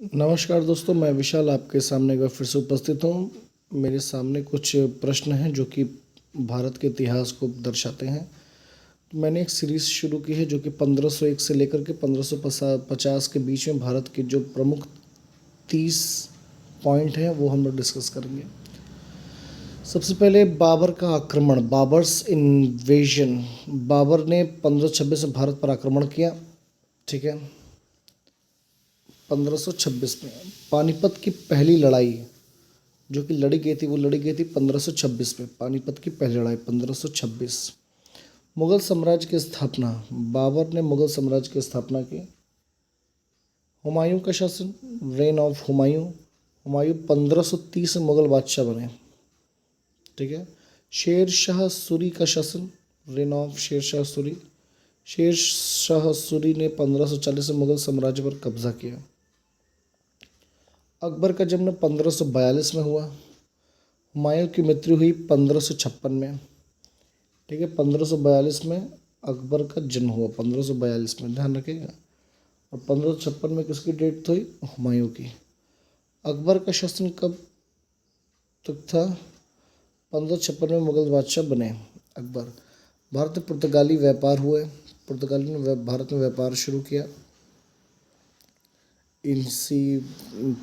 नमस्कार दोस्तों, मैं विशाल आपके सामने एक बार फिर से उपस्थित हूँ। मेरे सामने कुछ प्रश्न हैं जो कि भारत के इतिहास को दर्शाते हैं। मैंने एक सीरीज़ शुरू की है जो कि 1501 से लेकर के 1550 के बीच में भारत के जो प्रमुख 30 पॉइंट हैं वो हम लोग डिस्कस करेंगे। सबसे पहले बाबर का आक्रमण, बाबर्स इन्वेजन। बाबर ने 1526 में भारत पर आक्रमण किया, ठीक है। 1526 में पानीपत की पहली लड़ाई जो कि लड़ी गई थी, वो लड़ी गई थी 1526 में। पानीपत की पहली लड़ाई 1526। मुगल साम्राज्य की स्थापना, बाबर ने मुगल साम्राज्य की स्थापना की। हुमायूं का शासन, रेन ऑफ हुमायूं। हुमायूं 1530 में मुगल बादशाह बने, ठीक है। शेर शाह सूरी का शासन, रेन ऑफ शेर शाह सूरी। शेर शाह सूरी ने 1540 में मुगल साम्राज्य पर कब्जा किया। अकबर का जन्म 1542 में हुआ। हुमायूं की मृत्यु हुई 1556 में, ठीक है। 1542 में अकबर का जन्म हुआ, 1542 में, ध्यान रखिएगा। और 1556 में किसकी डेथ हुई? हुमायूं की। अकबर का शासन कब तक था? 1556 में मुगल बादशाह बने अकबर। भारत में पुर्तगाली व्यापार हुए। पुर्तगाली ने भारत में व्यापार शुरू किया। इसी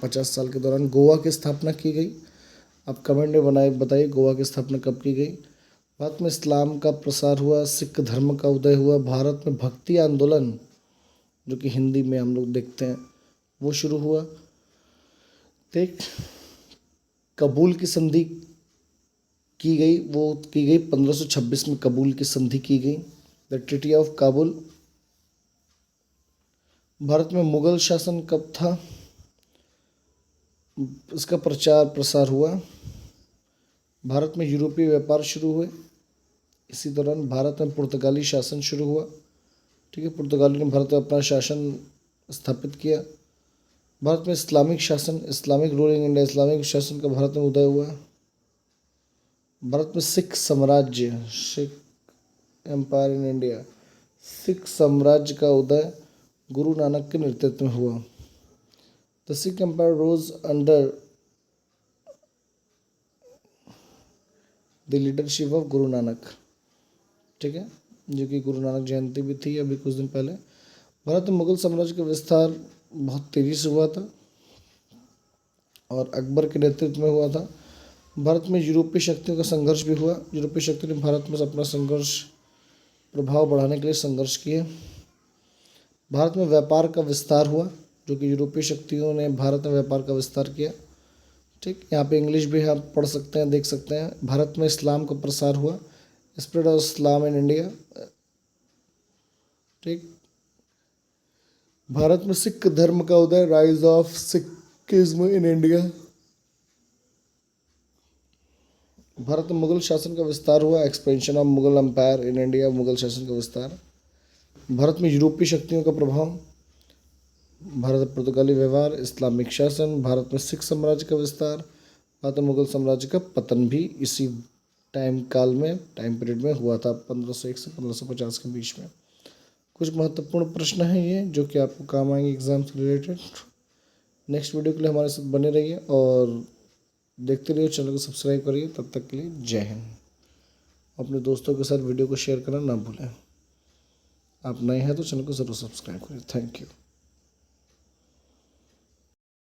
50 साल के दौरान गोवा की स्थापना की गई। आप कमेंट में बताइए गोवा की स्थापना कब की गई। भारत में इस्लाम का प्रसार हुआ, सिख धर्म का उदय हुआ। भारत में भक्ति आंदोलन, जो कि हिंदी में हम लोग देखते हैं, वो शुरू हुआ। ठीक, कबूल की संधि की गई, वो की गई 1526 में। कबूल की संधि की गई, the treaty of Kabul. Bharat में मुगल शासन कब था? इसका प्रचार प्रसार हुआ। भारत में यूरोपीय व्यापार शुरू हुए। इसी दौरान भारत में पुर्तगाली शासन शुरू हुआ, ठीक है। पुर्तगाली ने भारत में अपना शासन स्थापित किया। भारत में इस्लामिक शासन, इस्लामिक रूलिंग इंडिया, इस्लामिक शासन का भारत में उदय हुआ। भारत में सिख साम्राज्य, Sikh empire in India, Sikh साम्राज्य का उदय गुरु नानक के नेतृत्व में हुआ। The Sikh empire rose under the leadership of Guru Nanak, ठीक है, जो कि गुरु नानक जयंती भी थी अभी कुछ दिन पहले। भारत में मुगल साम्राज्य का विस्तार बहुत तेज़ी से हुआ था और अकबर के नेतृत्व में हुआ था। भारत में यूरोपीय शक्तियों का संघर्ष भी हुआ। यूरोपीय शक्ति ने भारत में अपना संघर्ष, प्रभाव बढ़ाने के लिए संघर्ष किए। भारत में व्यापार का विस्तार हुआ, जो कि यूरोपीय शक्तियों ने भारत में व्यापार का विस्तार किया, ठीक। यहाँ पे इंग्लिश भी आप पढ़ सकते हैं, देख सकते हैं। भारत में इस्लाम का प्रसार हुआ, spread of Islam in India, ठीक। भारत में सिख धर्म का उदय, rise of Sikhism in India. Bharat में मुगल शासन का विस्तार हुआ, expansion of Mughal empire in India, Mughal शासन का विस्तार। भारत में यूरोपीय शक्तियों का प्रभाव, भारत में पुर्तगाली व्यवहार, इस्लामिक शासन। भारत में सिख साम्राज्य का विस्तार। भारत में मुगल साम्राज्य का पतन भी इसी टाइम पीरियड में हुआ था, 1501 से 1550 के बीच में। कुछ महत्वपूर्ण प्रश्न हैं ये जो कि आपको काम आएंगे एग्जाम से रिलेटेड। नेक्स्ट वीडियो के लिए हमारे साथ बने रहिए और देखते रहिए, चैनल को सब्सक्राइब करिए। तब तक के लिए जय हिंद। अपने दोस्तों के साथ वीडियो को शेयर करना ना भूलें। आप नए हैं तो चैनल को ज़रूर सब्सक्राइब करिए। Thank you.